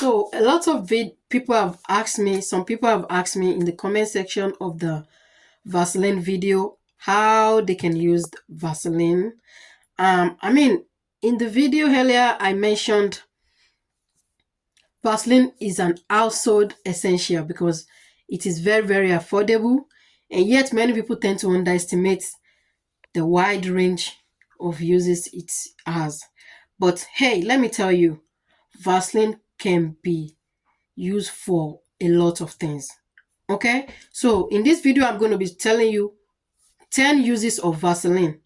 So a lot of people have asked me, some people have asked me in the comment section of the Vaseline video how they can use Vaseline. I mean, in the video earlier, I mentioned Vaseline is an household essential because it is very, very affordable, and yet many people tend to underestimate the wide range of uses it has. But hey, let me tell you, Vaseline can be used for a lot of things. Okay, so in this video, I'm going to be telling you 10 uses of Vaseline.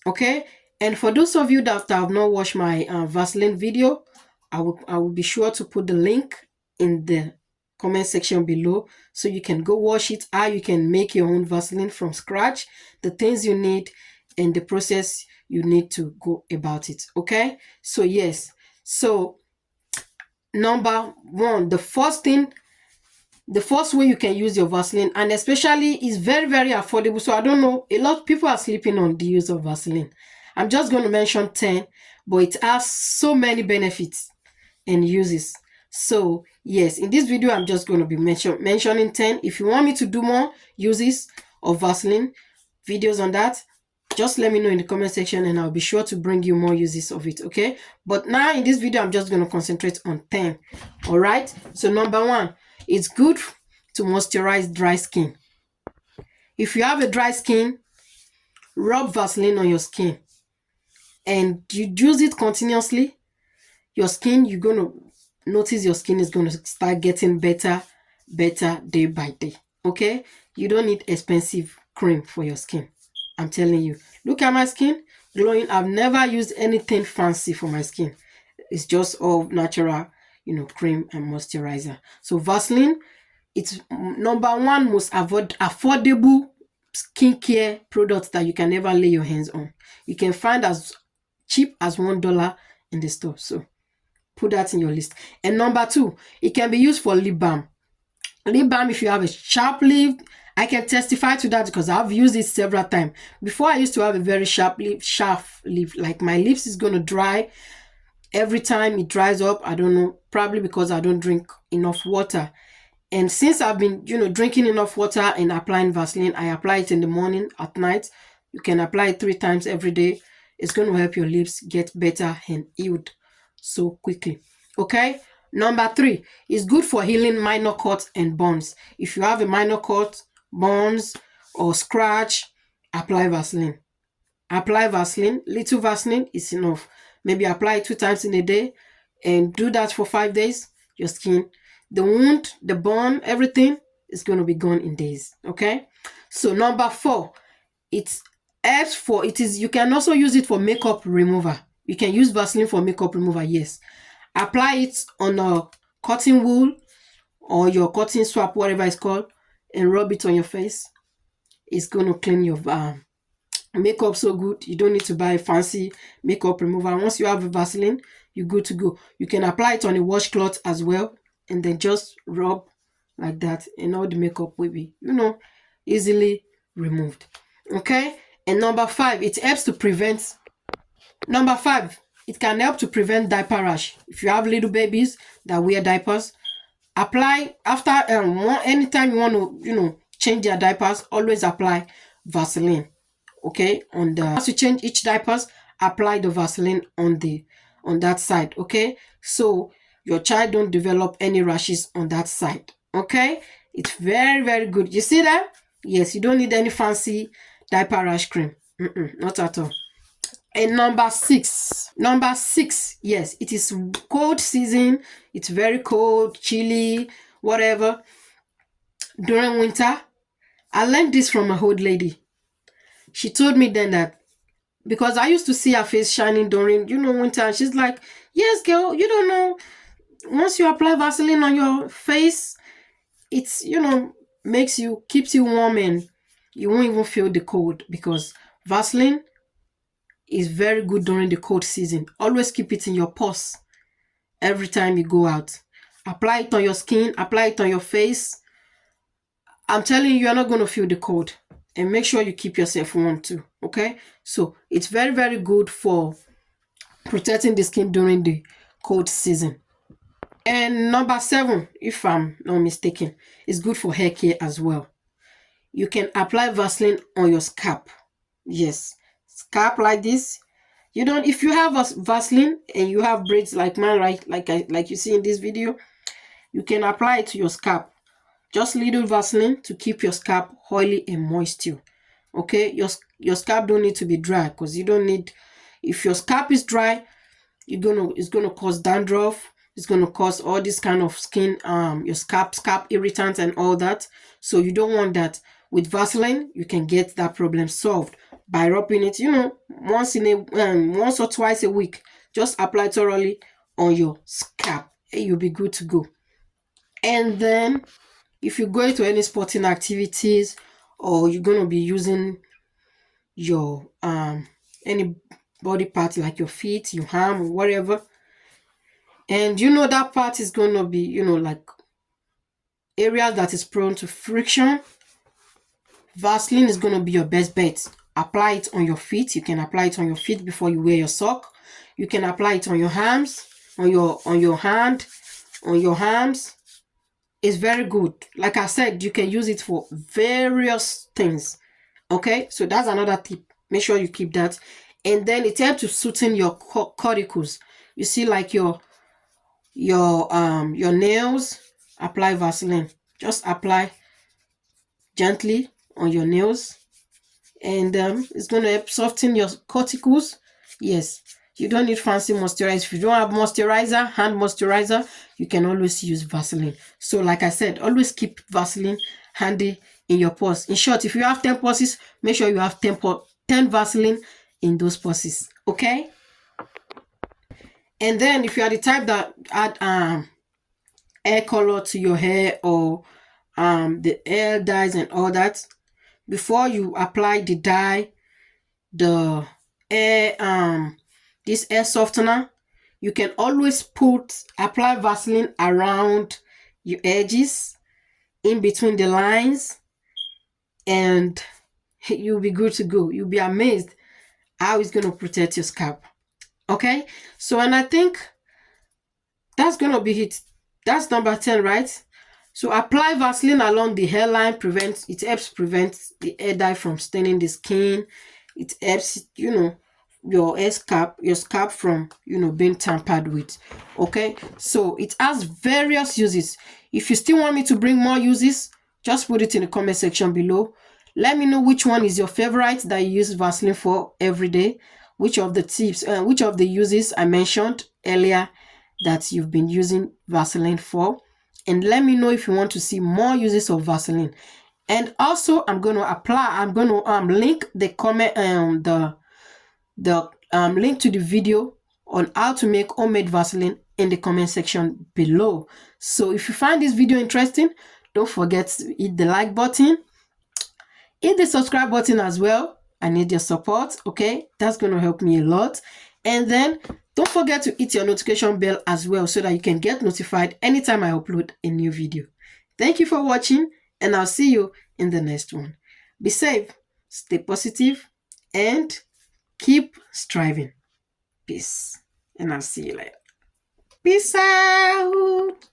Okay, and for those of you that have not watched my Vaseline video, I will be sure to put the link in the comment section below so you can go watch it, how you can make your own Vaseline from scratch, the things you need, and the process you need to go about it. Okay, so yes, so number one, the first way you can use your Vaseline, and especially is very, very affordable. So I don't know, a lot of people are sleeping on the use of Vaseline. I'm just going to mention 10, but it has so many benefits and uses. So yes, in this video, I'm just going to be mentioning 10. If you want me to do more uses of Vaseline, videos on that, just let me know in the comment section and I'll be sure to bring you more uses of it, okay? But now in this video, I'm just going to concentrate on 10, all right? So number one, it's good to moisturize dry skin. If you have a dry skin, rub Vaseline on your skin and you use it continuously, your skin, you're going to notice your skin is going to start getting better day by day, okay? You don't need expensive cream for your skin. I'm telling you, look at my skin, glowing. I've never used anything fancy for my skin. It's just all natural, cream and moisturizer. So Vaseline, it's number one most affordable skincare product that you can ever lay your hands on. You can find as cheap as $1 in the store. So put that in your list. And number two, it can be used for lip balm. Lip balm, if you have a sharp lip, I can testify to that because I've used it several times. Before, I used to have a very sharp lip, like my lips is going to dry every time it dries up. I don't know, probably because I don't drink enough water. And since I've been, drinking enough water and applying Vaseline, I apply it in the morning, at night. You can apply it 3 times every day. It's going to help your lips get better and healed so quickly. Okay? Number 3, it's good for healing minor cuts and burns. If you have a minor cut, burns, or scratch, apply Vaseline. Apply Vaseline. Little Vaseline is enough. Maybe apply it 2 times in a day and do that for 5 days. Your skin, the wound, the burn, everything is going to be gone in days. Okay? So number 4, you can also use it for makeup remover. You can use Vaseline for makeup remover, yes. Apply it on a cotton wool or your cotton swab, whatever it's called, and rub it on your face. It's going to clean your makeup so good. You don't need to buy a fancy makeup remover. Once you have a Vaseline, you're good to go. You can apply it on a washcloth as well, and then just rub like that, and all the makeup will be, easily removed. Okay? And number 5, it helps to prevent. Number 5, it can help to prevent diaper rash. If you have little babies that wear diapers, apply after anytime you want to, change their diapers, always apply Vaseline. Okay, as you change each diapers, apply the Vaseline on that side. Okay, so your child don't develop any rashes on that side. Okay, it's very, very good. You see that? Yes, you don't need any fancy diaper rash cream. Not at all. And number six, yes, it is cold season. It's very cold, chilly, whatever. During winter, I learned this from an old lady. She told me then that, because I used to see her face shining during, winter. And she's like, yes, girl, you don't know. Once you apply Vaseline on your face, it's, keeps you warm and you won't even feel the cold, because Vaseline is very good during the cold season. Always keep it in your purse every time you go out. Apply it on your skin, apply it on your face. I'm telling you, you're not going to feel the cold. And make sure you keep yourself warm too, okay? So it's very, very good for protecting the skin during the cold season. And number 7, if I'm not mistaken, is good for hair care as well. You can apply Vaseline on your scalp. Yes, scalp like this. You don't, if you have a Vaseline and you have braids like mine, right, like you see in this video, you can apply it to your scalp. Just little Vaseline to keep your scalp oily and moist too. Okay, your scalp don't need to be dry, because you don't need, if your scalp is dry, it's gonna cause dandruff, it's gonna cause all this kind of skin, your scalp irritants and all that. So you don't want that. With Vaseline, you can get that problem solved by rubbing it, once or twice a week. Just apply thoroughly on your scalp and you'll be good to go. And then if you go into any sporting activities, or you're gonna be using your any body part like your feet, your arm, or whatever, and that part is gonna be, like area that is prone to friction, Vaseline is gonna be your best bet. Apply it on your feet. You can apply it on your feet before you wear your sock. You can apply it on your arms, on your hand, on your arms. It's very good. Like I said, you can use it for various things. Okay, so that's another tip. Make sure you keep that. And then it helps to soothing your corticals. You see, like your nails, apply Vaseline. Just apply gently on your nails, and it's going to help soften your corticals. Yes, you don't need fancy moisturizer. If you don't have moisturizer, hand moisturizer, you can always use Vaseline. So like I said, always keep Vaseline handy in your purse. In short, if you have 10 purses, make sure you have 10 Vaseline in those purses. Okay, and then if you are the type that add hair color to your hair, or the hair dyes and all that, before you apply the dye, the hair this hair softener, you can always apply Vaseline around your edges, in between the lines, and you'll be good to go. You'll be amazed how it's going to protect your scalp. Okay, so, and I think that's going to be it. That's number 10, right? So apply Vaseline along the hairline. It helps prevent the hair dye from staining the skin. It helps, your scalp from, being tampered with. Okay, so it has various uses. If you still want me to bring more uses, just put it in the comment section below. Let me know which one is your favorite that you use Vaseline for every day. Which of the uses I mentioned earlier that you've been using Vaseline for. And let me know if you want to see more uses of Vaseline. And also, I'm going to link the comment, the link to the video on how to make homemade Vaseline in the comment section below. So if you find this video interesting, don't forget to hit the like button, hit the subscribe button as well. I need your support. Okay, that's going to help me a lot. And then don't forget to hit your notification bell as well, so that you can get notified anytime I upload a new video. Thank you for watching, and I'll see you in the next one. Be safe, stay positive, and keep striving. Peace. And I'll see you later. Peace out.